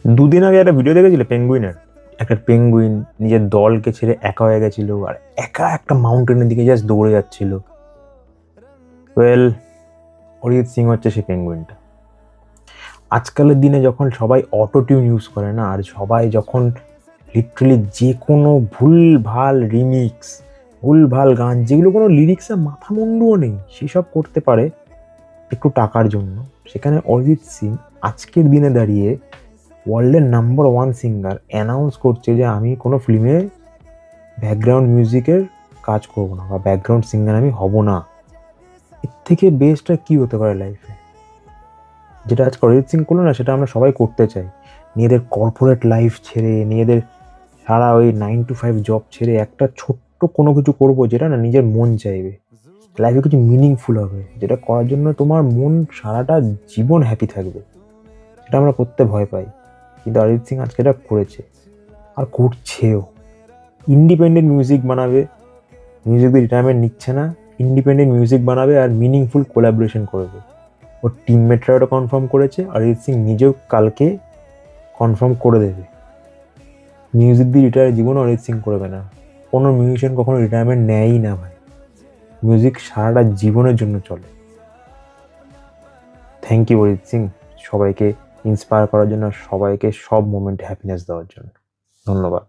দুদিন আগে একটা ভিডিও দেখেছিলে পেঙ্গুইনের? একটা পেঙ্গুইন নিজের দলকে ছেড়ে একা হয়ে গেছিল আর একা একটা মাউন্টেনের দিকে জাস্ট দৌড়ে যাচ্ছিল। ওয়েল, অরিজিৎ সিং হচ্ছে সেই পেঙ্গুইনটা। আজকালের দিনে যখন সবাই অটো টিউন ইউজ করে না, আর সবাই যখন লিটারালি যে কোনো ভুল ভাল রিমিক্স, ভুল ভাল গান যেগুলো কোনো লিরিক্সে মাথা মুন্ডুও নেই সেসব করতে পারে একটু টাকার জন্য, সেখানে অরিজিৎ সিং আজকের দিনে দাঁড়িয়ে ওয়ার্ল্ডের নাম্বার 1 সিঙ্গার অ্যানাউন্স করছে যে আমি কোনো ফিল্মে ব্যাকগ্রাউন্ড মিউজিকের কাজ করব না বা ব্যাকগ্রাউন্ড সিঙ্গার আমি হব না। এর থেকে বেস্ট আর কী হতে পারে লাইফে? যেটা আজকে অরিজিৎ সিং করলো না, সেটা আমরা সবাই করতে চাই। নিজেদের কর্পোরেট লাইফ ছেড়ে, নিজেদের সারা ওই 9 to 5 জব ছেড়ে একটা ছোট্ট কোনো কিছু করব যেটা না নিজের মন চাইবে, লাইফে কিছু মিনিংফুল হবে, যেটা করার জন্য তোমার মন সারাটা জীবন হ্যাপি থাকবে। এটা আমরা করতে ভয় পাই, কিন্তু অরিজিৎ সিং আজকে এটা করেছে আর করছেও। ইন্ডিপেন্ডেন্ট মিউজিক বানাবে, মিউজিক দিয়ে রিটায়ারমেন্ট নিচ্ছে না, ইন্ডিপেন্ডেন্ট মিউজিক বানাবে আর মিনিংফুল কোলাবোরেশন করবে। ওর টিমমেটরা ওটা কনফার্ম করেছে, অরিজিৎ সিং নিজেও কালকে কনফার্ম করে দেবে। মিউজিক দিয়ে রিটায়ার জীবনে অরিজিৎ সিং করবে না। কোনো মিউজিশিয়ান কখনো রিটায়ারমেন্ট নেয়ই না ভাই, মিউজিক সারাটা জীবনের জন্য চলে। থ্যাংক ইউ অরিজিৎ সিং, সবাইকে ইন্সপায়ার করার জন্য, সবাইকে সব মোমেন্টে হ্যাপিনেস দেওয়ার জন্য। ধন্যবাদ।